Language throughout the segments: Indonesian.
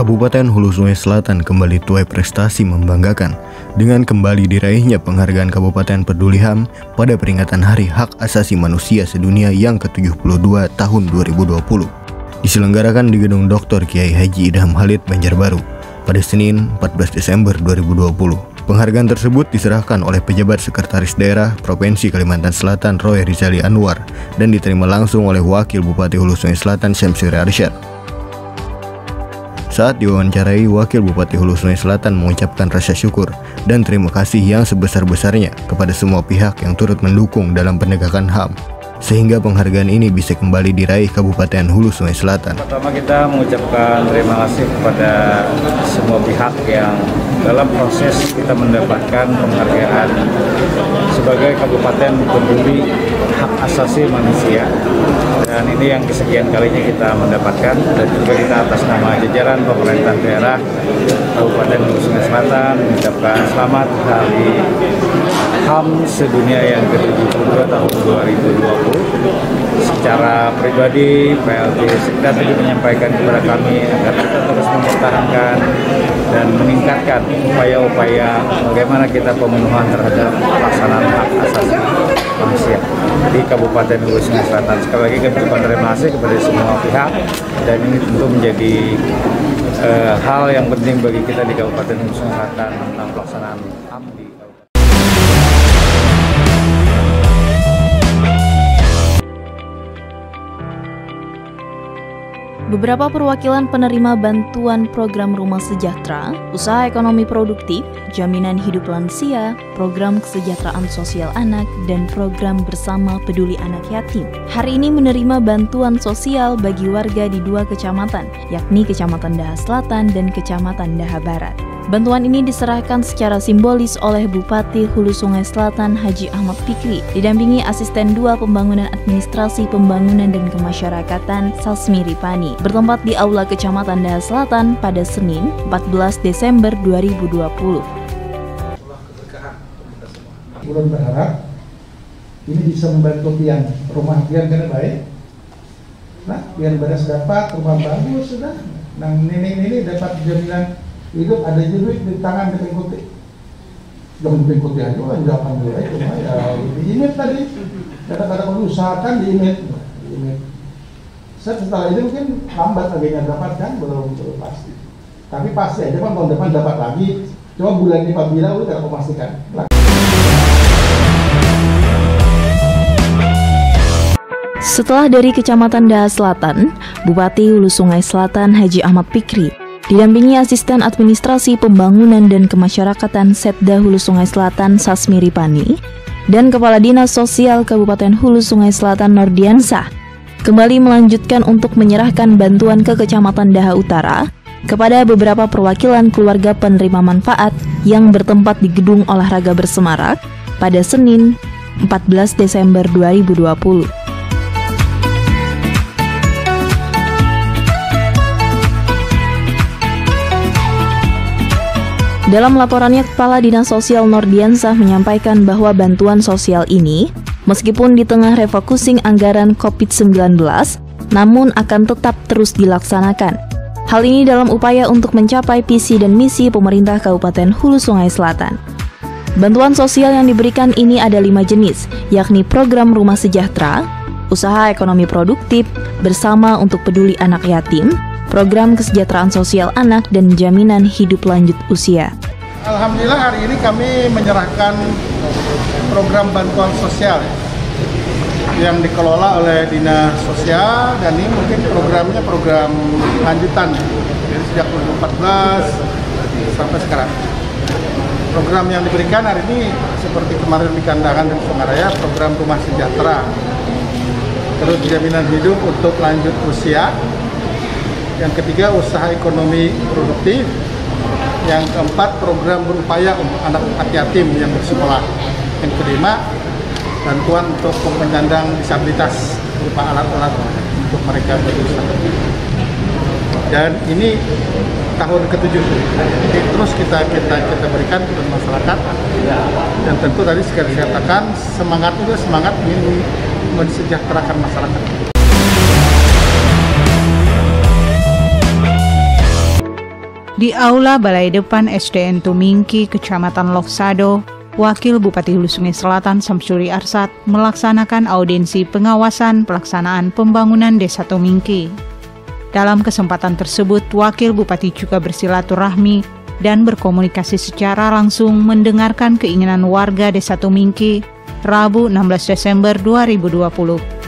Kabupaten Hulu Sungai Selatan kembali tuai prestasi membanggakan dengan kembali diraihnya penghargaan Kabupaten Peduli HAM pada peringatan Hari Hak Asasi Manusia Sedunia yang ke-72 tahun 2020. Diselenggarakan di Gedung Dr. Kiai Haji Idham Khalid, Banjarbaru pada Senin 14 Desember 2020. Penghargaan tersebut diserahkan oleh Pejabat Sekretaris Daerah Provinsi Kalimantan Selatan Roy Rizali Anwar dan diterima langsung oleh Wakil Bupati Hulu Sungai Selatan Syamsuri Arsyad. Saat diwawancarai, Wakil Bupati Hulu Sungai Selatan mengucapkan rasa syukur dan terima kasih yang sebesar-besarnya kepada semua pihak yang turut mendukung dalam penegakan HAM, sehingga penghargaan ini bisa kembali diraih Kabupaten Hulu Sungai Selatan. Pertama kita mengucapkan terima kasih kepada semua pihak yang dalam proses kita mendapatkan penghargaan sebagai Kabupaten Peduli Hak Asasi Manusia. Dan ini yang kesekian kalinya kita mendapatkan, dan juga kita atas nama jajaran pemerintah daerah Kabupaten Hulu Sungai Selatan mengucapkan selamat Hari HAM Sedunia yang ke-72 tahun 2020. Secara pribadi, PLT Sekda tadi menyampaikan kepada kami agar kita terus mempertahankan dan meningkatkan upaya-upaya bagaimana kita pemenuhan terhadap pelaksanaan hak asasi manusia di Kabupaten Hulu Sungai Selatan. Sekali lagi kami ucapkan terima kasih kepada semua pihak, dan ini tentu menjadi hal yang penting bagi kita di Kabupaten Hulu Sungai Selatan tentang pelaksanaan HAM di Kabupaten. Beberapa perwakilan penerima bantuan program Rumah Sejahtera, Usaha Ekonomi Produktif, Jaminan Hidup Lansia, Program Kesejahteraan Sosial Anak, dan Program Bersama Peduli Anak Yatim hari ini menerima bantuan sosial bagi warga di 2 kecamatan, yakni Kecamatan Daha Selatan dan Kecamatan Daha Barat. Bantuan ini diserahkan secara simbolis oleh Bupati Hulu Sungai Selatan Haji Ahmad Fikri, didampingi Asisten 2 Pembangunan Administrasi Pembangunan dan Kemasyarakatan Sasmi Ripani, bertempat di Aula Kecamatan Daha Selatan pada Senin 14 Desember 2020. Ulun berharap ini bisa membantu pian, rumah pian kena baik. Nah, pian beras dapat, rumah bagus sudah. Nang ini dapat jaminan hidup, ada duit di tangan dipengikuti. Jangan dipengikuti aja, jangan dulu aja, cuma ya diimit tadi. Kadang-kadang usahakan diimit. Setelah ini mungkin lambat akhirnya dapat kan, belum pasti. Tapi pasti aja kan tahun depan dapat lagi. Cuma bulan ini apabila udah tidak memastikan. Setelah dari Kecamatan Daha Selatan, Bupati Hulu Sungai Selatan Haji Ahmad Fikri didampingi Asisten Administrasi Pembangunan dan Kemasyarakatan Setda Hulu Sungai Selatan Sasmi Ripani dan Kepala Dinas Sosial Kabupaten Hulu Sungai Selatan Nordiansah kembali melanjutkan untuk menyerahkan bantuan ke Kecamatan Daha Utara kepada beberapa perwakilan keluarga penerima manfaat yang bertempat di Gedung Olahraga Bersemarak pada Senin 14 Desember 2020. Dalam laporannya, Kepala Dinas Sosial Nordiansah menyampaikan bahwa bantuan sosial ini, meskipun di tengah refocusing anggaran COVID-19, namun akan tetap terus dilaksanakan. Hal ini dalam upaya untuk mencapai visi dan misi pemerintah Kabupaten Hulu Sungai Selatan. Bantuan sosial yang diberikan ini ada 5 jenis, yakni Program Rumah Sejahtera, Usaha Ekonomi Produktif, Bersama untuk Peduli Anak Yatim, Program Kesejahteraan Sosial Anak, dan Jaminan Hidup Lanjut Usia. Alhamdulillah hari ini kami menyerahkan program bantuan sosial yang dikelola oleh Dinas Sosial, dan ini mungkin programnya program lanjutan dari sejak 2014 sampai sekarang. Program yang diberikan hari ini seperti kemarin di Kandangan dan Sungaraya, program Rumah Sejahtera, terus Jaminan Hidup untuk Lanjut Usia, yang ketiga Usaha Ekonomi Produktif, yang keempat Program Berupaya untuk Anak Yatim yang bersekolah, yang kelima bantuan untuk penyandang disabilitas berupa alat-alat untuk mereka berusaha. Dan ini tahun ke-7, jadi terus kita berikan kepada masyarakat, dan tentu tadi sekali saya katakan semangat itu semangat ingin mensejahterakan masyarakat. Di Aula Balai Depan SDN Tumingki, Kecamatan Loksado, Wakil Bupati Hulu Sungai Selatan Samsuri Arsad melaksanakan audiensi pengawasan pelaksanaan pembangunan Desa Tumingki. Dalam kesempatan tersebut, Wakil Bupati juga bersilaturahmi dan berkomunikasi secara langsung mendengarkan keinginan warga Desa Tumingki Rabu 16 Desember 2020.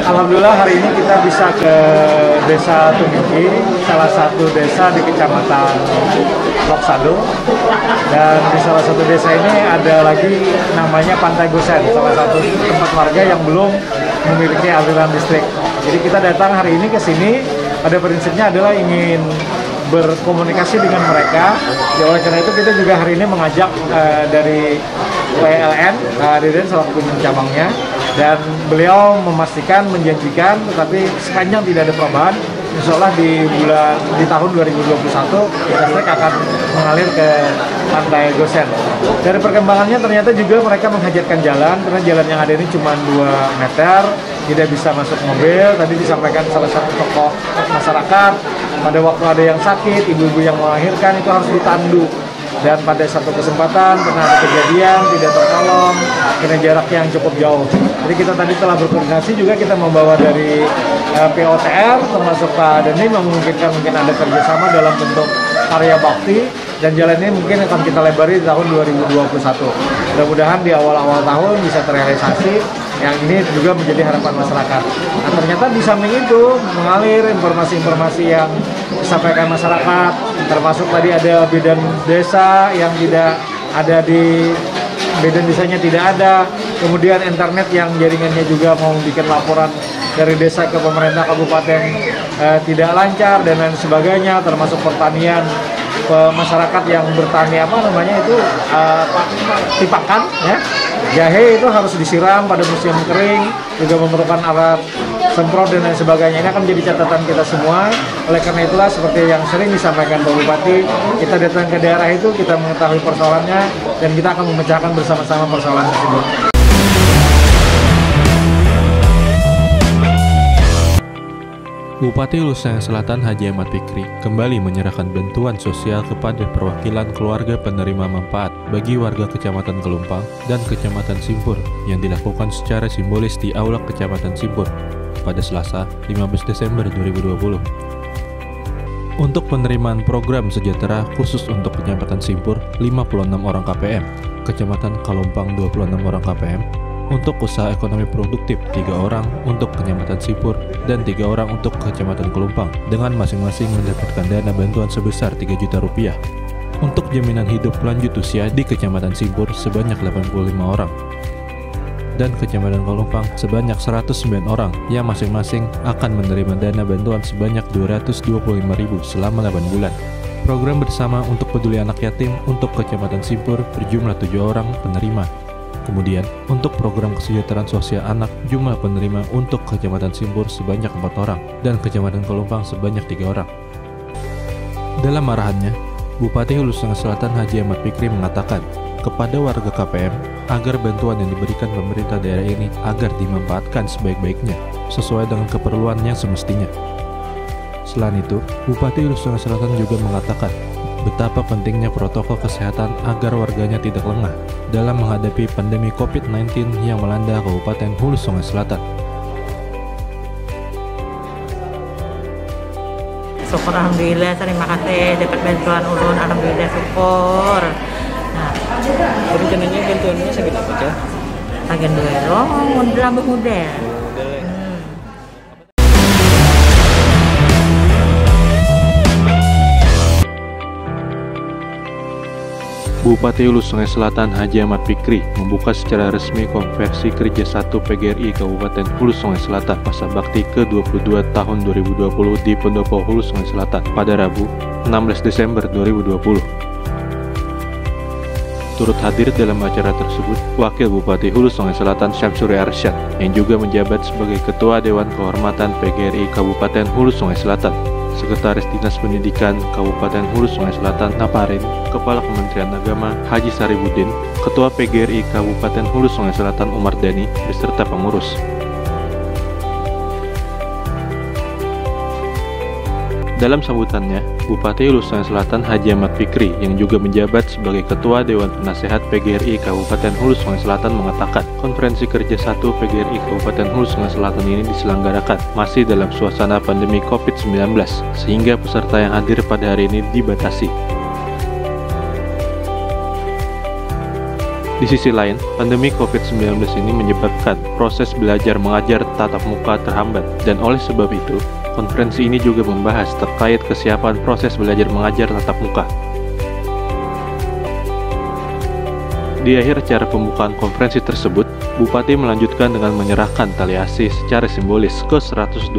Alhamdulillah hari ini kita bisa ke Desa Tumingki, salah satu desa di Kecamatan Loksado. Dan di salah satu desa ini ada lagi namanya Pantai Gosen, salah satu tempat warga yang belum memiliki aliran listrik. Jadi kita datang hari ini ke sini, pada prinsipnya adalah ingin berkomunikasi dengan mereka. Oleh karena itu kita juga hari ini mengajak dari PLN, Dirjen selaku pimpinan cabangnya, dan beliau memastikan, menjanjikan, tetapi sepanjang tidak ada perubahan, insya Allah di tahun 2021 listrik akan mengalir ke Pantai Gosen. Dari perkembangannya ternyata juga mereka menghajatkan jalan, karena jalan yang ada ini cuma 2 meter, tidak bisa masuk mobil. Tadi disampaikan salah satu tokoh masyarakat, pada waktu ada yang sakit, ibu-ibu yang melahirkan itu harus ditandu. Dan pada satu kesempatan pernah ada kejadian tidak tertolong karena jarak yang cukup jauh. Jadi kita tadi telah berkoordinasi juga, kita membawa dari POTR termasuk Pak Deni memungkinkan mungkin ada kerjasama dalam bentuk karya bakti, dan jalan ini mungkin akan kita lebari di tahun 2021. Mudah-mudahan di awal-awal tahun bisa terrealisasi. Yang ini juga menjadi harapan masyarakat. Nah, ternyata di samping itu mengalir informasi-informasi yang disampaikan masyarakat, termasuk tadi ada bidan desa yang tidak ada di bidan desanya tidak ada, kemudian internet yang jaringannya juga mau bikin laporan dari desa ke pemerintah kabupaten tidak lancar dan lain sebagainya, termasuk pertanian masyarakat yang bertani tipakan ya. Jahe itu harus disiram pada musim kering, juga memerlukan alat semprot dan lain sebagainya. Ini akan menjadi catatan kita semua. Oleh karena itulah seperti yang sering disampaikan Pak Bupati, kita datang ke daerah itu, kita mengetahui persoalannya, dan kita akan memecahkan bersama-sama persoalan tersebut. Bupati Hulu Sungai Selatan Haji Ahmad Fikri kembali menyerahkan bantuan sosial kepada perwakilan keluarga penerima manfaat bagi warga Kecamatan Kelumpang dan Kecamatan Simpur yang dilakukan secara simbolis di Aula Kecamatan Simpur pada Selasa 15 Desember 2020. Untuk penerimaan program sejahtera khusus untuk Kecamatan Simpur 56 orang KPM, Kecamatan Kelumpang 26 orang KPM, untuk usaha ekonomi produktif 3 orang untuk Kecamatan Simpur dan 3 orang untuk Kecamatan Kelumpang dengan masing-masing mendapatkan dana bantuan sebesar Rp3 juta. Untuk jaminan hidup lanjut usia di Kecamatan Simpur sebanyak 85 orang dan Kecamatan Kelumpang sebanyak 109 orang yang masing-masing akan menerima dana bantuan sebanyak Rp225.000 selama 8 bulan. Program bersama untuk peduli anak yatim untuk Kecamatan Simpur berjumlah 7 orang penerima. Kemudian, untuk program kesejahteraan sosial anak, jumlah penerima untuk Kecamatan Simpur sebanyak 4 orang dan Kecamatan Kelumpang sebanyak 3 orang. Dalam arahannya, Bupati Hulu Sungai Selatan Haji Ahmad Fikri mengatakan kepada warga KPM agar bantuan yang diberikan pemerintah daerah ini agar dimanfaatkan sebaik-baiknya sesuai dengan keperluan yang semestinya. Selain itu, Bupati Hulu Sungai Selatan juga mengatakan betapa pentingnya protokol kesehatan agar warganya tidak lengah dalam menghadapi pandemi COVID-19 yang melanda Kabupaten Hulu Sungai Selatan. Syukur alhamdulillah, terima kasih dapat bantuan ulun, alhamdulillah syukur. Nah, rencananya bantuannya segitu aja? bagian dulu model. Bupati Hulu Sungai Selatan Haji Ahmad Fikri membuka secara resmi konversi kerja 1 PGRI Kabupaten Hulu Sungai Selatan masa bakti ke-22 tahun 2020 di Pendopo Hulu Sungai Selatan pada Rabu 16 Desember 2020. Turut hadir dalam acara tersebut Wakil Bupati Hulu Sungai Selatan Samsuri Arsad yang juga menjabat sebagai Ketua Dewan Kehormatan PGRI Kabupaten Hulu Sungai Selatan, Sekretaris Dinas Pendidikan Kabupaten Hulu Sungai Selatan Naparin, Kepala Kementerian Agama Haji Saribudin, Ketua PGRI Kabupaten Hulu Sungai Selatan Umar Dani, beserta pengurus. Dalam sambutannya, Bupati Hulu Sungai Selatan Haji Ahmad Fikri yang juga menjabat sebagai Ketua Dewan Penasehat PGRI Kabupaten Hulu Sungai Selatan mengatakan konferensi kerja 1 PGRI Kabupaten Hulu Sungai Selatan ini diselenggarakan masih dalam suasana pandemi COVID-19 sehingga peserta yang hadir pada hari ini dibatasi. Di sisi lain, pandemi COVID-19 ini menyebabkan proses belajar mengajar tatap muka terhambat dan oleh sebab itu, konferensi ini juga membahas terkait kesiapan proses belajar mengajar tatap muka. Di akhir acara pembukaan konferensi tersebut, Bupati melanjutkan dengan menyerahkan tali asih secara simbolis ke 127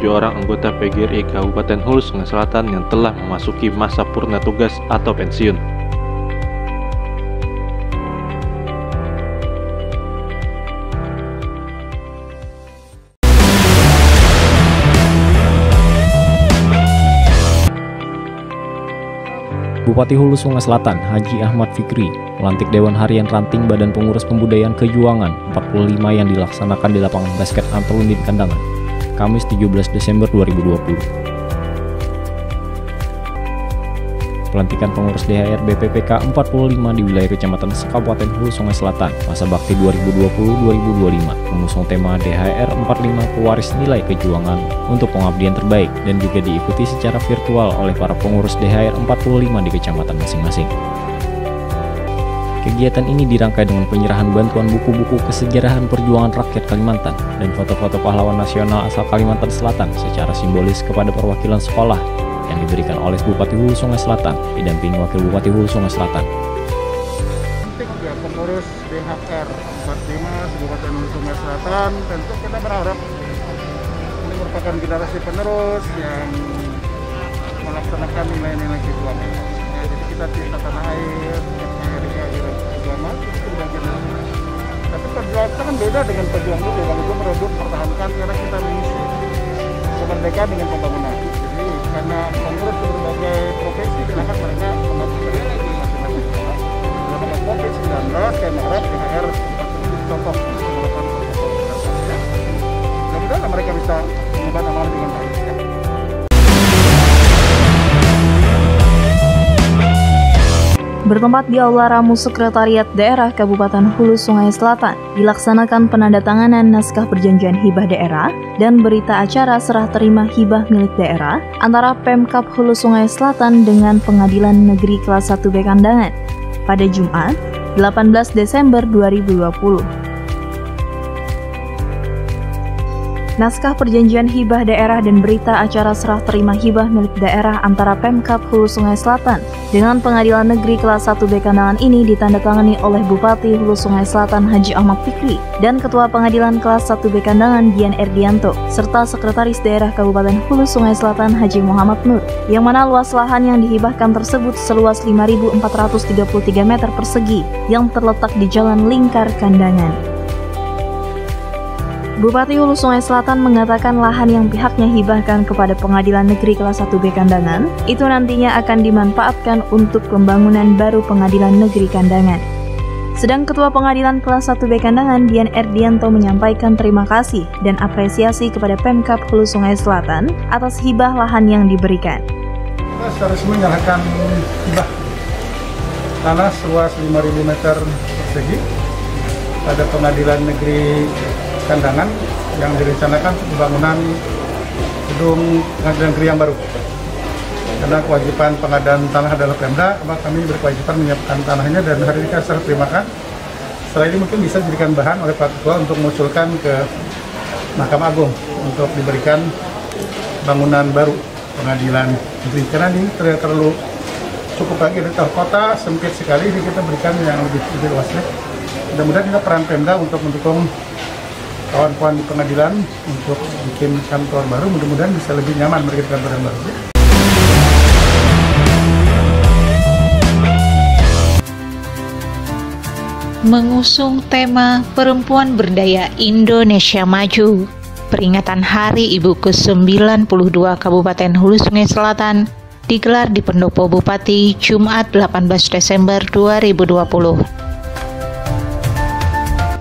orang anggota PGRI Kabupaten Hulu Sungai Selatan yang telah memasuki masa purna tugas atau pensiun. Bupati Hulu Sungai Selatan Haji Ahmad Fikri melantik Dewan Harian Ranting Badan Pengurus Pembudayaan Kejuangan 45 yang dilaksanakan di lapangan basket Antelundin Kandangan, Kamis 17 Desember 2020. Pelantikan pengurus DHR BPPK 45 di wilayah Kecamatan Kabupaten Hulu Sungai Selatan masa bakti 2020-2025 mengusung tema DHR 45 Pewaris Nilai Kejuangan untuk pengabdian terbaik dan juga diikuti secara virtual oleh para pengurus DHR 45 di kecamatan masing-masing. Kegiatan ini dirangkai dengan penyerahan bantuan buku-buku kesejarahan perjuangan rakyat Kalimantan dan foto-foto pahlawan nasional asal Kalimantan Selatan secara simbolis kepada perwakilan sekolah yang diberikan oleh Bupati Hulu Sungai Selatan didampingi Wakil Bupati Hulu Sungai Selatan. Ya, pengurus DHR 45 Kabupaten Hulu Sungai Selatan, tentu kita berharap ini merupakan generasi penerus yang melaksanakan nilai-nilai kejuangan. Ya, jadi kita cinta tanah air, agama, itu bagian dari kita. Tapi perjuangan kita kan beda dengan perjuangan dulu, yang itu merebut pertahankan karena kita mengisi kemerdekaan dengan pembangunan. Jadi karena pengurus berbagai profesi, silakan mereka mengabdi lagi masing-masing sekolah. Dalam COVID-19, saya mengharap DHR ini contoh untuk melakukan protokol kesehatan. Mudah-mudahan mereka bisa mengemban amanah dengan baik. Bertempat di Aula Ramu Sekretariat Daerah Kabupaten Hulu Sungai Selatan, dilaksanakan penandatanganan naskah perjanjian hibah daerah dan berita acara serah terima hibah milik daerah antara Pemkab Hulu Sungai Selatan dengan Pengadilan Negeri Kelas 1B Kandangan pada Jumat, 18 Desember 2020. Naskah perjanjian hibah daerah dan berita acara serah terima hibah milik daerah antara Pemkab Hulu Sungai Selatan dengan Pengadilan Negeri Kelas 1B Kandangan ini ditandatangani oleh Bupati Hulu Sungai Selatan Haji Ahmad Fikri dan Ketua Pengadilan Kelas 1B Kandangan Dian Erdianto serta Sekretaris Daerah Kabupaten Hulu Sungai Selatan Haji Muhammad Nur, yang mana luas lahan yang dihibahkan tersebut seluas 5.433 meter persegi yang terletak di Jalan Lingkar Kandangan. Bupati Hulu Sungai Selatan mengatakan lahan yang pihaknya hibahkan kepada Pengadilan Negeri Kelas 1B Kandangan itu nantinya akan dimanfaatkan untuk pembangunan baru Pengadilan Negeri Kandangan. Sedang Ketua Pengadilan Kelas 1B Kandangan Dian Erdianto menyampaikan terima kasih dan apresiasi kepada Pemkab Hulu Sungai Selatan atas hibah lahan yang diberikan. Kita secara resmi menyerahkan hibah tanah seluas 5.000 meter persegi pada Pengadilan Negeri Kandangan yang direncanakan untuk pembangunan gedung Pengadilan Negeri yang baru. Karena kewajiban pengadaan tanah adalah Pemda, maka kami berkewajiban menyiapkan tanahnya dan hari ini kita serah terimakan. Setelah ini mungkin bisa dijadikan bahan oleh Pak Ketua untuk mengusulkan ke Mahkamah Agung untuk diberikan bangunan baru Pengadilan Negeri. Karena ini terlalu cukup lagi dari kota sempit sekali, jadi kita berikan yang lebih luasnya. Mudah-mudahan kita peran Pemda untuk mendukung kawan-kawan di pengadilan untuk bikin kantor baru, mudah-mudahan bisa lebih nyaman mereka di kantor yang baru. Mengusung tema Perempuan Berdaya Indonesia Maju, peringatan Hari Ibu ke-92 Kabupaten Hulu Sungai Selatan digelar di Pendopo Bupati Jumat 18 Desember 2020.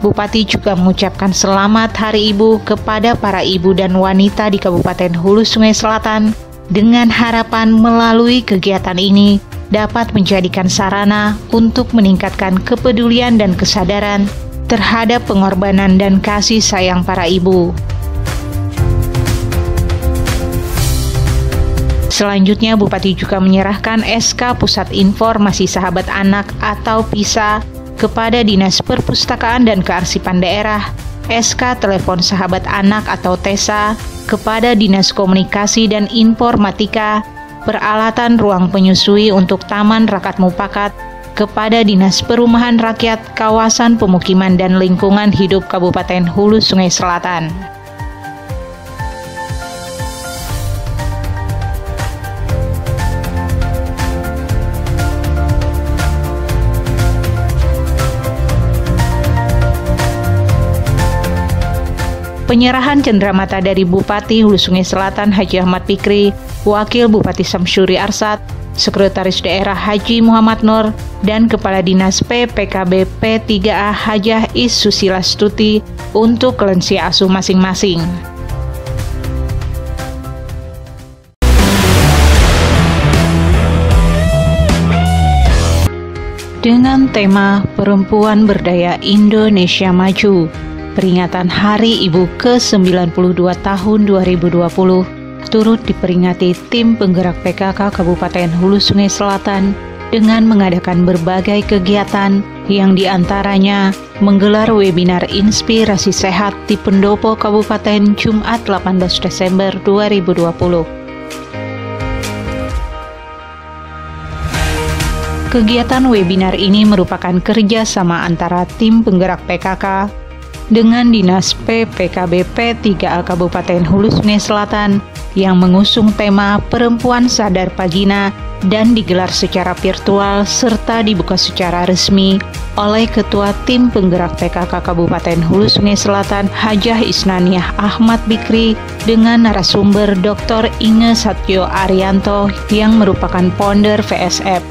Bupati juga mengucapkan selamat Hari Ibu kepada para ibu dan wanita di Kabupaten Hulu Sungai Selatan dengan harapan melalui kegiatan ini dapat menjadikan sarana untuk meningkatkan kepedulian dan kesadaran terhadap pengorbanan dan kasih sayang para ibu. Selanjutnya, Bupati juga menyerahkan SK Pusat Informasi Sahabat Anak atau PISA kepada Dinas Perpustakaan dan Kearsipan Daerah, SK Telepon Sahabat Anak atau TESA kepada Dinas Komunikasi dan Informatika, peralatan ruang penyusui untuk Taman Rakat Mupakat kepada Dinas Perumahan Rakyat Kawasan Pemukiman dan Lingkungan Hidup Kabupaten Hulu Sungai Selatan. Penyerahan cenderamata dari Bupati Hulu Sungai Selatan Haji Ahmad Fikri, Wakil Bupati Samsuri Arsat, Sekretaris Daerah Haji Muhammad Nur, dan Kepala Dinas PPKB P3A Hajah Is Susila Stuti untuk kelensia asuh masing-masing. Dengan tema Perempuan Berdaya Indonesia Maju, peringatan Hari Ibu ke-92 tahun 2020 turut diperingati tim penggerak PKK Kabupaten Hulu Sungai Selatan dengan mengadakan berbagai kegiatan yang diantaranya menggelar webinar inspirasi sehat di Pendopo Kabupaten Jumat 18 Desember 2020. Kegiatan webinar ini merupakan kerjasama antara tim penggerak PKK dengan Dinas PPKB P3A Kabupaten Hulu Sungai Selatan yang mengusung tema Perempuan Sadar Pagina dan digelar secara virtual serta dibuka secara resmi oleh Ketua Tim Penggerak PKK Kabupaten Hulu Sungai Selatan Hajah Isnaniah Ahmad Fikri dengan narasumber Dr. Inge Satyo Arianto yang merupakan founder VSF.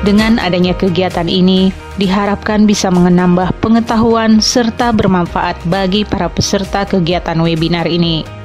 Dengan adanya kegiatan ini, diharapkan bisa menambah pengetahuan serta bermanfaat bagi para peserta kegiatan webinar ini.